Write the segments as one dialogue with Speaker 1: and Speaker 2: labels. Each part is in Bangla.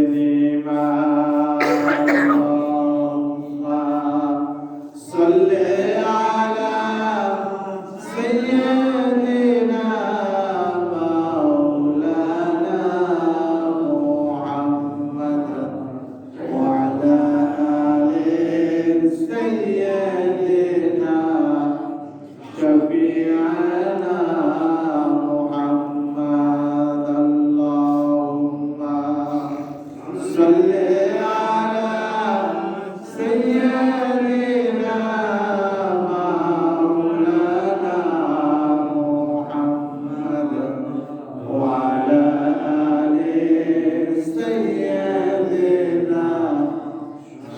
Speaker 1: تسليما اللهم صل على سيدنا مولانا محمد وعلى آل سيدنا شفيعنا محمد اللهم صل على سيدنا مولانا محمد وعلى آل سيدنا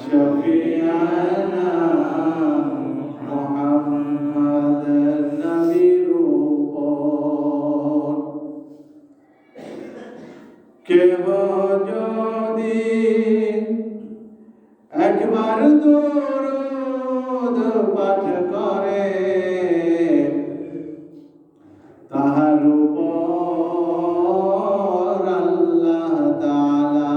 Speaker 1: شفيعنا محمد নবীর উপর কেহ যদি একবার দরুদ পাঠ করে তাহার উপর আল্লাহ তাআলা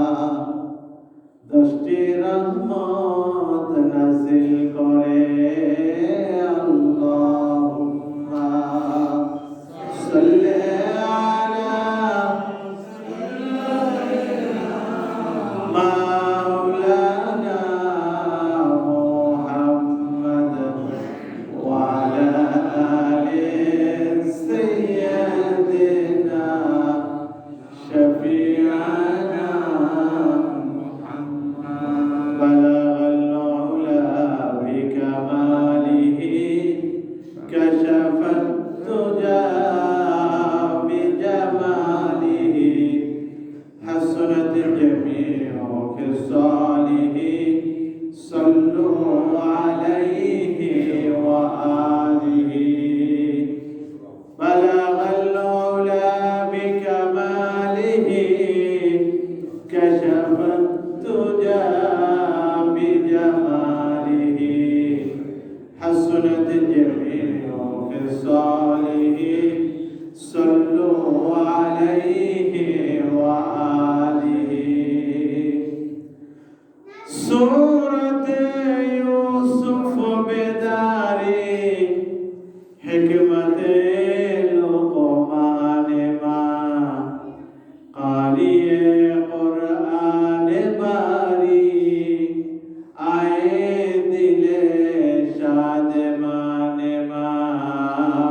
Speaker 1: 10টি রহমত নাযিল করে আল্লাহুম্মা সাল্লি আলা মাওলানা মুহাম্মদ ওয়া আলা আলি সাইয়্যিদিনা শাফি'ানা بلغ العلا بكماله كشف الدجى بجماله حسنت جميع خصاله صلوا عليه وآله بلغ العلا بكماله كشف الدجى بجماله حسنت جميع خصاله صلوا عليه وآله سورة يوسف بداري حكمة لقمان ما قارئ قرآن باري آئے دلے شاد مان ما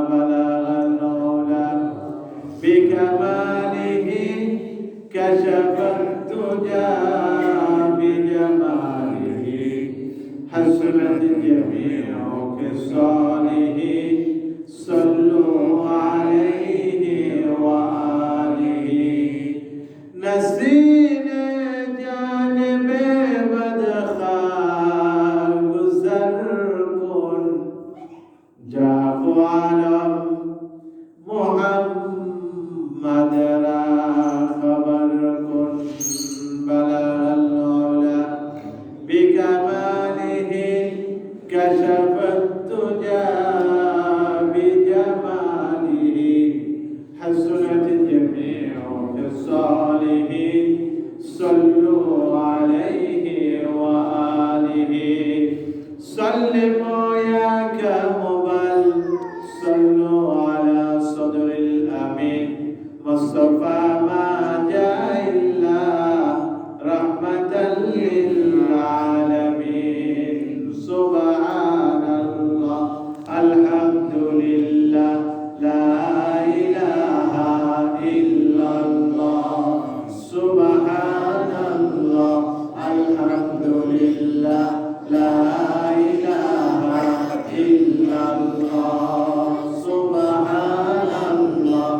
Speaker 1: بلغ العلا بكماله كشف الدجى بجماله حسنت جميع خصاله صلوا عليه وآله نسرین جانب بدخار گذر کن جاء عالم محمد را خبر کن بلغ العلا بکماله کشف الدجى بجماله حسنت جميع خصاله صلوا عليه وآله سلموا يا كمبل صلوا على صدر الأمين مصطفى ما جاء إلا رحمة للعالمين سبحان الله الحمد لله لا إله إلا الله سبحان الله الحمد لله لا إله إلا الله سبحان الله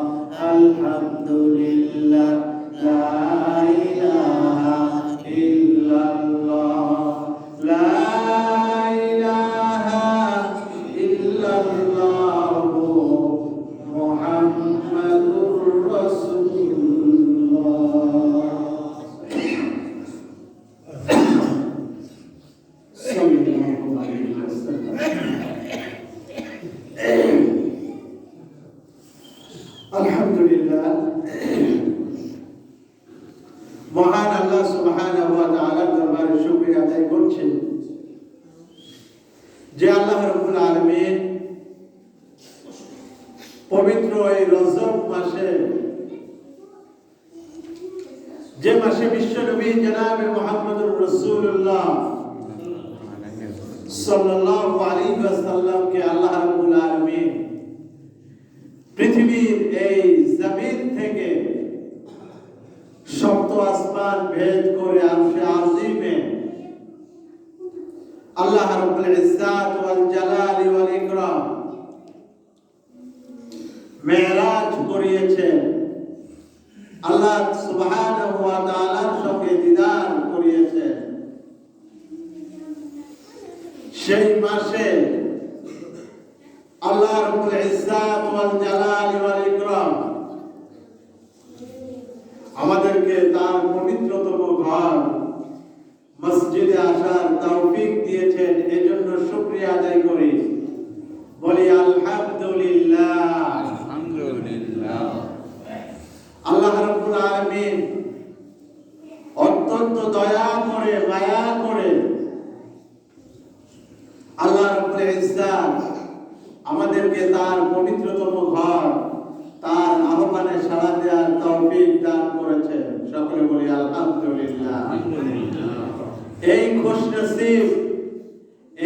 Speaker 1: الحمد لله لا إله إلا الله لا إله إلا الله محمد رسول الله صلى الله عليه وسلم যে আল্লাহ রাব্বুল আলামিন পবিত্র এই রজব মাসে, যে মাসে বিশ্ব নবী জনাবে মুহাম্মদুর রাসূলুল্লাহ সাল্লাল্লাহু আলাইহি ওয়াসাল্লামকে আল্লাহ রাব্বুল আলামিন পৃথিবীর এই জমিন থেকে সপ্ত আসমান ভেদ করে আরশে আজিমে আল্লাহ রাব্বুল ইজ্জাত ওয়াল জালাল ওয়াল ইকরাম মেরাজ করিয়েছেন, আল্লাহ সুবহানাহু ওয়া তাআলার সঙ্গে দিদার করিয়েছেন। সেই মাসে আল্লাহ রাব্বুল ইজ্জাত ওয়াল জালাল ওয়াল ইকরাম আমাদেরকে তার পবিত্রতম ঘর মসজিদে আসার তৌফিক দিয়েছেন। এজন্য শুকরিয়া আদায় করি, বলি আলহামদুলিল্লাহ। আলহামদুলিল্লাহ। আল্লাহ রাব্বুল আলামিন অত্যন্ত দয়া করে, মায়া করে আল্লাহ রাব্বুল ইজ্জাত আমাদেরকে তার পবিত্রতম ঘর, তার আহ্বানে সাড়া দেওয়ার তৌফিক দান করেছেন। সকলে বলি আলহামদুলিল্লাহ। এই খুশনসিব,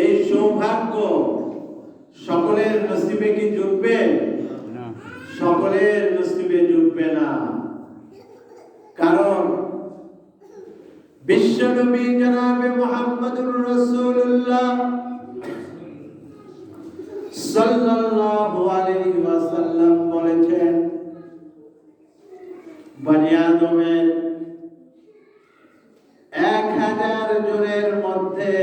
Speaker 1: এই সৌভাগ্য সকলের নসিবে কি জুটবে? সকলের নসিবে জুটবে না। কারণ বিশ্বনবী জনাবে মুহাম্মদুর রাসূলুল্লাহ সাল্লাল্লাহু আলাইহি ওয়াসাল্লাম বলেছেন, বনি আদমের 1000 জনের মধ্যে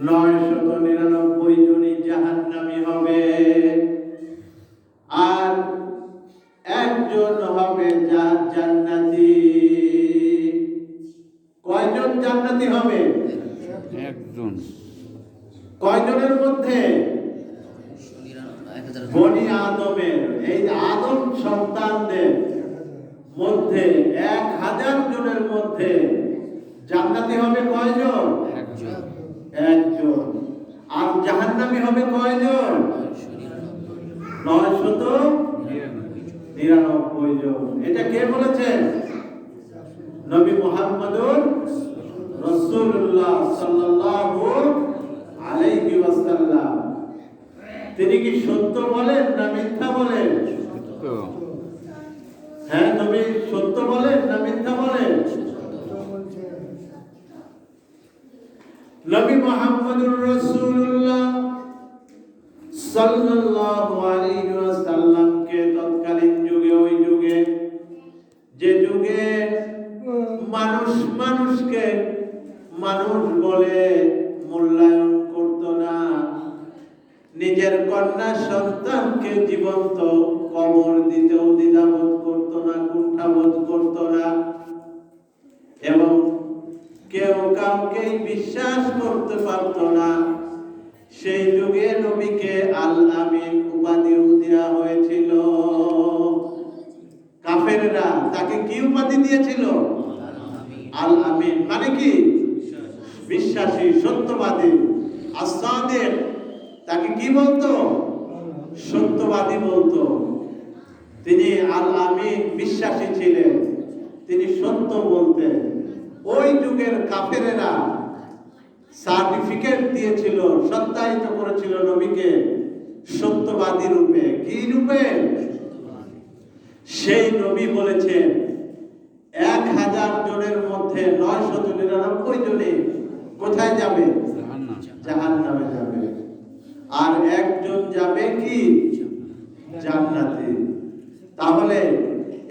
Speaker 1: 999 জনই জাহান্নামী হবে, আর একজন হবে জান্নাতি। কয়জন জান্নাতি হবে? একজন। কয়জনের মধ্যে? বনি আদমের, এই আদম সন্তানদের মধ্যে 1000 জনের মধ্যে জান্নাতি হবে কয়জন? একজন। আর জাহান্নামী হবে কয়জন? 999 জন। এটা কে বলেছেন? নবী মুহাম্মদুর রাসূলুল্লাহ সাল্লাল্লাহু আলাইহি ওয়াসাল্লাম। তিনি কি সত্য বলেন না মিথ্যা বলেন? সত্য। হ্যাঁ, নবী সত্য বলেন না মিথ্যা বলেন? নবী মুহাম্মদুর রাসূলুল্লাহ সাল্লাল্লাহু আলাইহি ওয়াসাল্লামকে তৎকালীন যুগে, ওই যুগে, যে যুগে মানুষ মানুষকে মানুষ বলে মূল্যায়ন করত না, নিজের কন্যা সন্তানকে জীবন্ত কবর দিতেও দ্বিধাবোধ করত না, কুণ্ঠাবোধ করত না, এবং কেউ কাউকে বিশ্বাস করতে পারত না। সেই যুগে নবীকে আল আমিন উপাধি দেওয়া হয়েছিল। কাফেররা তাকে কি উপাধি দিয়েছিল? আল আমিন মানে কি? বিশ্বাসী, সত্যবাদী। আস-সাদিক তাকে কি বলতো? সত্যবাদী বলতো। তিনি আল আমিন, বিশ্বাসী ছিলেন, তিনি সত্য বলতেন। ওই যুগের কাফেরেরা সার্টিফিকেট দিয়েছিল, সত্যায়িত করেছিল নবীকে সত্যবাদী রূপে। কি রূপে? সেই নবী বলেছেন 1000 জনের মধ্যে 999 জনই কোথায় যাবে? জাহান্নামে যাবে, আর একজন যাবে কি? জান্নাতে। তাহলে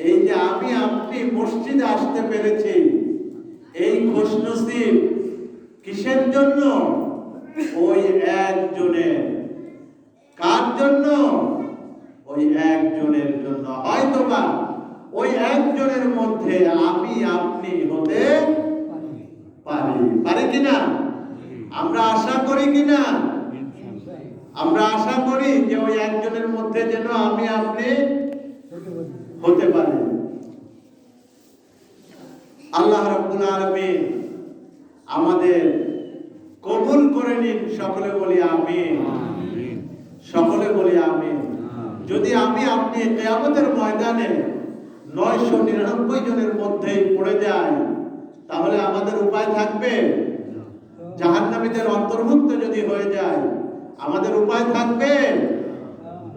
Speaker 1: এই যে আমি আপনি মসজিদে আসতে পেরেছি, এই খুশনসিব কিসের জন্য? ওই একজনের। কার জন্য? ওই একজনের জন্য। হয়তোবা ওই একজনের মধ্যে আমি আপনি হতে পারি কিনা? আমরা আশা করি কিনা? আমরা আশা করি যে ওই একজনের মধ্যে যেন আমি আপনি হতে পারি। আল্লাহ রাব্বুল আলামিন আমাদের কবুল করে নিন। সকলে বলি আমিন। সকলে বলি আমিন। যদি আমি আপনি কিয়ামতের ময়দানে 999 জনের মধ্যেই পড়ে যাই, তাহলে আমাদের উপায় থাকবে? জাহান্নামীদের অন্তর্ভুক্ত যদি হয়ে যায়, আমাদের উপায় থাকবে?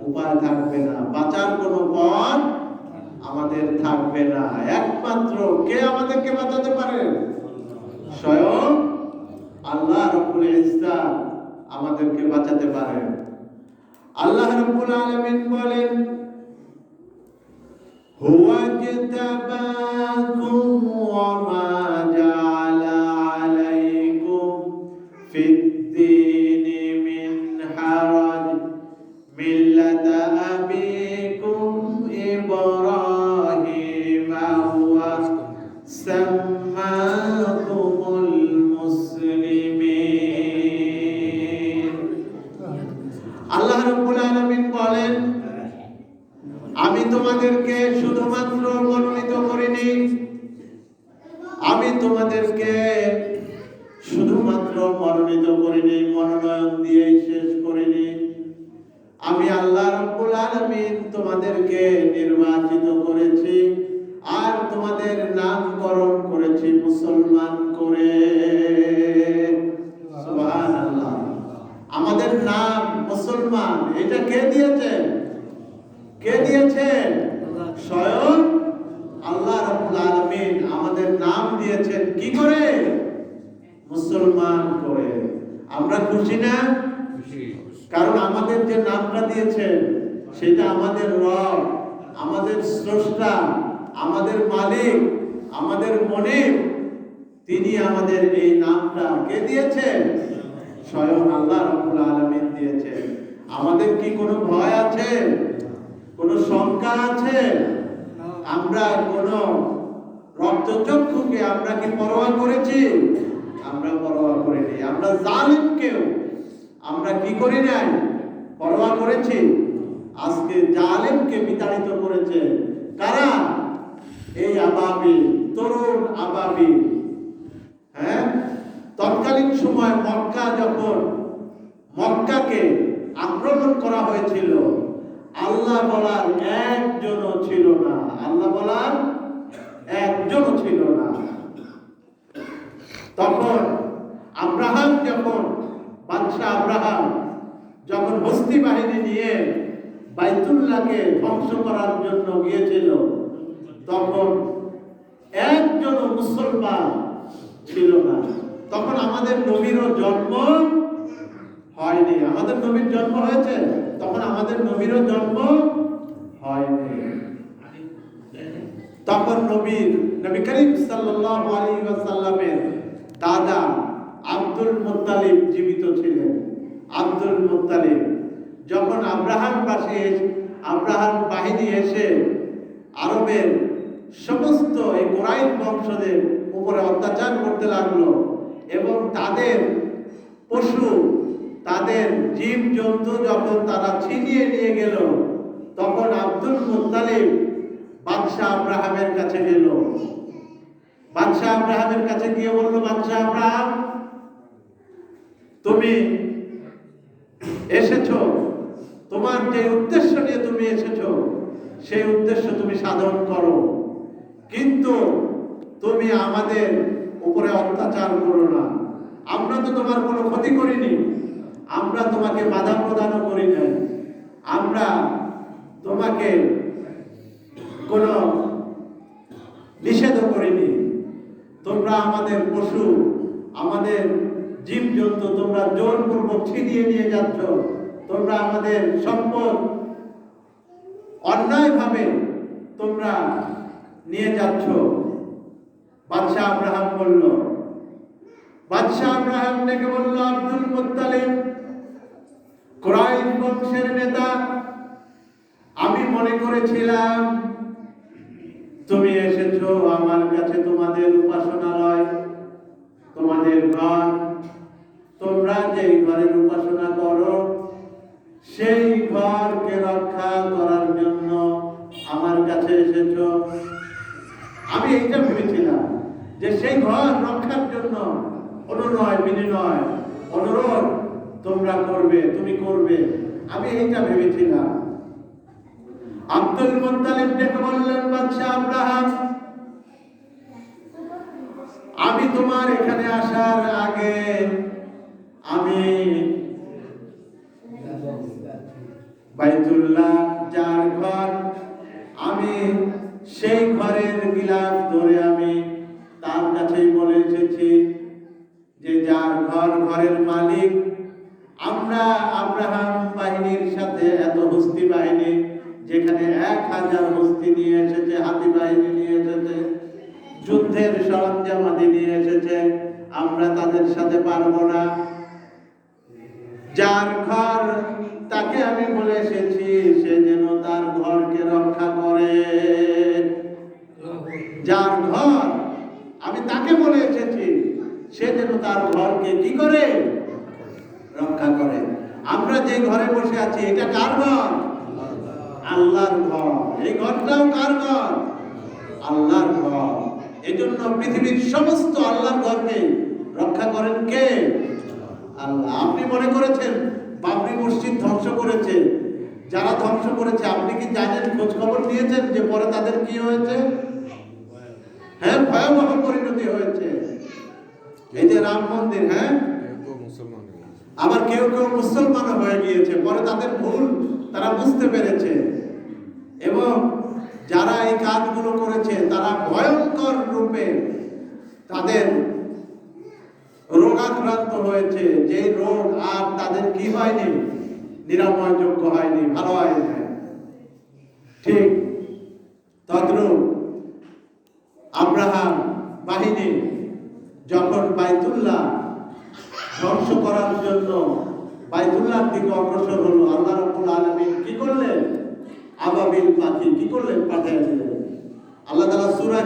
Speaker 1: উপায় থাকবে না। বাঁচার কোনো পথ আমাদের থাকবে না। একমাত্র কে আমাদেরকে বাঁচাতে পারে? স্বয়ং আল্লাহ রাব্বুল ইজ্জাত আমাদেরকে বাঁচাতে পারেন। আল্লাহ রাব্বুল আলামিন বলেন, হুয়া জাতাবাকুম ওয়া মা জাআলা আলাইকুম ফিদ-দীনি মিন হারাজ মিল্লাতা আবিকুম ইব্রাহিম ওয়া সাম্মাকুমুল মুসলিমিন। আল্লাহ রাব্বুল আলামিন বলেন, আমি তোমাদেরকে শুধুমাত্র মনোনীত করিনি, আমি তোমাদেরকে শুধুমাত্র মনোনীত করিনি, মনোনয়ন দিয়েই শেষ করিনি। আমি আল্লাহ রাব্বুল আলামিন তোমাদেরকে নির্বাচিত করেছি আর তোমাদের নামকরণ করেছি মুসলমান করে। সুবহানাল্লাহ। আমাদের নাম মুসলমান, এটা কে দিয়েছে? কে দিয়েছে? স্বয়ং আল্লাহ রাব্বুল আলামিন আমাদের নাম দিয়েছেন কি করে? মুসলমান করে। আমরা খুশি না? কারণ আমাদের যে নামটা দিয়েছেন সেটা আমাদের রব, আমাদের স্রষ্টা, আমাদের মালিক, আমাদের মনিব, তিনি আমাদের এই নামটা কে দিয়েছেন? স্বয়ং আল্লাহ রাব্বুল আলামিন দিয়েছেন। আমাদের কি কোনো ভয় আছে? কোনো শঙ্কা আছে? আমরা কোনো রক্তচক্ষুকে আমরা কি পরোয়া করেছি? আমরা পরোয়া করিনি। আমরা জালিমকেও আমরা কি করি নাই? পরোয়া করেছি। আজকে জালিমকে বিতাড়িত করেছে কারা? এই আবাবিল, তরুণ আবাবিল। হ্যাঁ, তৎকালীন সময় মক্কাকে আক্রমণ করা হয়েছিল, আল্লাহ বলার একজনও ছিল না। আল্লাহ বলার একজনও ছিল না। তখন বাদশা আব্রাহাম যখন হস্তি বাহিনী নিয়ে বাইতুল্লাহকে ধ্বংস করার জন্য গিয়েছিল, তখন একজনও মুসলমান ছিল না। তখন আমাদের নবীরও জন্ম হয়নি। আমাদের নবীর জন্ম হয়েছে, তখন আমাদের নবীরও জন্ম হয়নি। তখন নবী করিম সাল্লাল্লাহু আলাইহি ওয়াসাল্লামের দাদা আব্দুল মুত্তালিব জীবিত ছিলেন। আব্দুল মুত্তালিব যখন আব্রাহাম বাহিনী এসে আরবের সমস্ত এই কুরাইশ বংশদের উপরে অত্যাচার করতে লাগলো এবং তাদের পশু, তাদের জীব জন্তু যখন তারা ছিনিয়ে নিয়ে গেল, তখন আব্দুল মুত্তালিব বাদশা আব্রাহামের কাছে গেল। বাদশা আব্রাহামের কাছে গিয়ে বলল, বাদশা আব্রাহাম, তুমি এসেছো, তোমার যে উদ্দেশ্য নিয়ে তুমি এসেছো সেই উদ্দেশ্য তুমি সাধন করো, কিন্তু তুমি আমাদের উপরে অত্যাচার করো না। আমরা তো তোমার কোনো ক্ষতি করিনি, আমরা তোমাকে বাধা প্রদানও করি নাই, আমরা তোমাকে কোনো নিষেধও করিনি। তোমরা আমাদের পশু, আমাদের জীবজন্তু তোমরা জোরপূর্বক ছিনিয়ে নিয়ে যাচ্ছ, তোমরা আমাদের সম্পদ অন্যায়ভাবে তোমরা নিয়ে যাচ্ছ। বাদশা আব্রাহাম বলল, বাদশা আব্রাহাম ডেকে বলল, আব্দুল মুত্তালিব কুরাইশ বংশের নেতা, আমি মনে করেছিলাম তুমি এসেছো আমার কাছে তোমাদের উপাসনালয়, তোমাদের ঘর, তোমরা যে ঘরের উপাসনা করো সেই ঘরকে রক্ষা করার জন্য আমার কাছে এসেছো। আমি এইটা ভেবেছিলাম যে সেই ঘর রক্ষার জন্য অনুনয় বিনিময় অনুরোধ তোমরা করবে, তুমি করবে, আমি এইটা ভেবেছিলাম। আব্দুল মুত্তালিব ডেকে বললেন, বাদশা আব্রাহাম, আমি তোমার এখানে আসার আগে আমি বাইতুল্লাহ যার ঘর, আমি সেই ঘরের গিলাফ ধরে আমি তার কাছেই বলে এসেছি যে যার ঘর, ঘরের মালিক, আমরা আব্রাহাম বাহিনীর সাথে এত হস্তি বাহিনী, যেখানে 1000 হস্তি নিয়ে এসেছে, হাতি বাহিনী নিয়ে এসেছে, যুদ্ধের সরঞ্জামাদি নিয়ে এসেছে, আমরা তাদের সাথে পারবো না। যার ঘর, তাকে আমি বলে এসেছি সে যেন তার ঘরকে রক্ষা করে। যার ঘর, আমি তাকে বলে এসেছি সে যেন তার ঘরকে কি করে? রক্ষা করে। আমরা যে ঘরে বসে আছি, এটা কার ঘর? আল্লাহর ঘর। এই ঘরটাও কার ঘর? আল্লাহর ঘর। এজন্য পৃথিবীর সমস্ত আল্লাহর ঘরকে রক্ষা করেন কে? আল্লাহ। আপনি মনে করেছেন বাবরি মসজিদ ধ্বংস করেছে, যারা ধ্বংস করেছে আপনি কি জানেন, খোঁজ খবর নিয়েছেন যে পরে তাদের কি হয়েছে? হ্যাঁ, ভয়াবহ পরিণতি হয়েছে। এই যে রাম মন্দির, হ্যাঁ, আবার কেউ কেউ মুসলমান হয়ে গিয়েছে, পরে তাদের ভুল তারা বুঝতে পেরেছে, এবং যারা এই কাজগুলো করেছে তারা ভয়ঙ্কর রূপে তাদের রোগাক্রান্ত হয়েছে, যে রোগ আর তাদের কি হয়নি, নিরাময়যোগ্য হয়নি, ভালো হয়নি। ঠিক তদ্রূপ আব্রাহাম বাহিনী যখন বাইতুল্লাহ ধ্বংস করার জন্য বাইতুল্লাহর দিকে অগ্রসর হলো, আল্লাহ রাব্বুল আলামিন কি করলেন? আবাবিল পাখি কি করলেন? পাঠিয়ে দিলেন। আল্লাহ তাআলা সূরা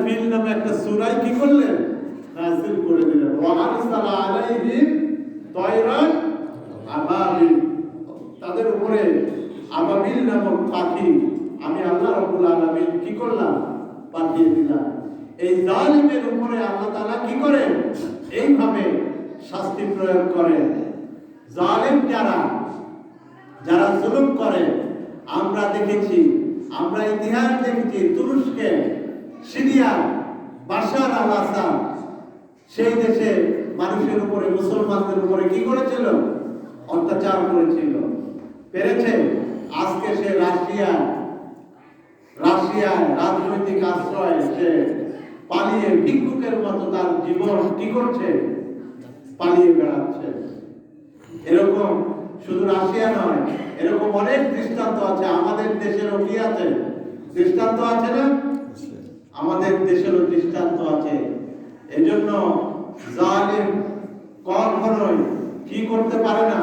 Speaker 1: ফিল নামে একটা সূরা কি করলেন? নাযিল করে দিলেন। ওয়া আরসালা আলাইহিম তায়রান আবাবিল, তাদের উপরে আবাবিল নামক পাখি আমি আল্লাহ রাব্বুল আলামিন কি করলাম? পাঠিয়ে দিলাম। এই জালিমের উপরে আল্লাহ তাআলা কি করেন? এইভাবে শাস্তি প্রয়োগ করেন। জালিম যারা জুলুম করে, আমরা দেখেছি, আমরা ইতিহাস দেখেছি, তুরস্কে, সিরিয়া, বাশার আল আসাদ সেই দেশে মানুষের উপরে, মুসলমানদের উপরে কি করেছিল? অত্যাচার করেছিল, পেরেছে। আজকে সে রাশিয়ায় রাজনৈতিক আশ্রয়, সে পালিয়ে ভিক্ষুকের মতো তার জীবন কি করছে? পালিয়ে বেড়াচ্ছে। এরকম শুধু রাশিয়া নয়, এরকম অনেক দৃষ্টান্ত আছে। আমাদের দেশেরও কি আছে? দৃষ্টান্ত আছে না? আমাদের দেশেরও দৃষ্টান্ত আছে। এজন্য জালিম কখনোই কি করতে পারে না?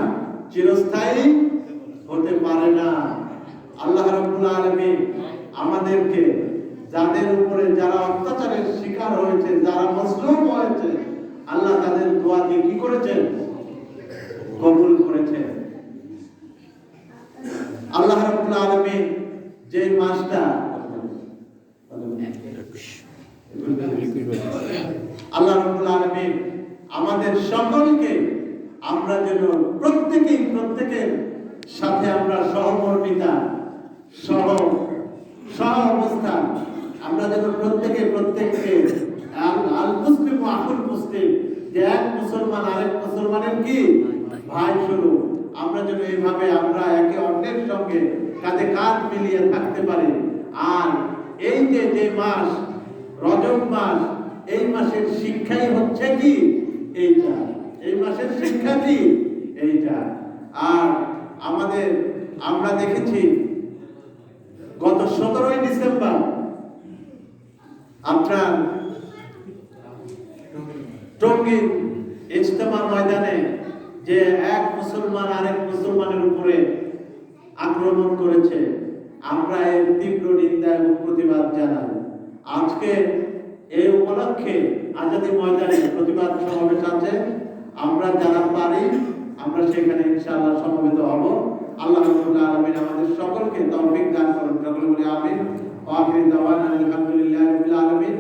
Speaker 1: চিরস্থায়ী হতে পারে না। আল্লাহ রাব্বুল আলামিন আমাদেরকে, যাদের উপরে যারা অত্যাচারের শিকার হয়েছে, যারা মজলুম হয়েছে, আল্লাহ তাদের দোয়াকে কি করেছেন? কবুল করেছেন। আল্লাহ রাব্বুল আলামিন যে মাসটা, আল্লাহ রাব্বুল আলামিন আমাদের সকলকে, আমরা যেন প্রত্যেকের সাথে আমরা সহমর্মিতা, সহ অবস্থান, আমরা যেন প্রত্যেককে আল মুসলিম আকুল মুসলিম, যে এক মুসলমান আরেক মুসলমানের কি ভাই স্বরূপ, আমরা যেন এইভাবে আমরা একে অন্যের সঙ্গে কাঁধে কাঁধ মিলিয়ে থাকতে পারি। আর এই যে মাস, রজব মাস, এই মাসের শিক্ষাই হচ্ছে কি এইটা, এই মাসের শিক্ষা কি এইটা। আর আমরা দেখেছি গত 17ই ডিসেম্বর আপনার টঙ্গী ইজতেমা ময়দানে যে এক মুসলমান আরেক মুসলমানের উপরে আক্রমণ করেছে, আমরা এর তীব্র নিন্দা এবং প্রতিবাদ জানাই। আজকে এই উপলক্ষে আজাদী ময়দানে প্রতিবাদ সমাবেশ আছে। আমরা যারা পারি আমরা সেখানে ইনশাআল্লাহ সমবেত হব। আল্লাহ রাব্বুল আলামিন আমাদের সকলকে তৌফিক দান করুন। সকলে বলি আমিন। ওয়া আখিরু দাওয়ানা আলহামদুলিল্লাহি রাব্বিল আলামিন।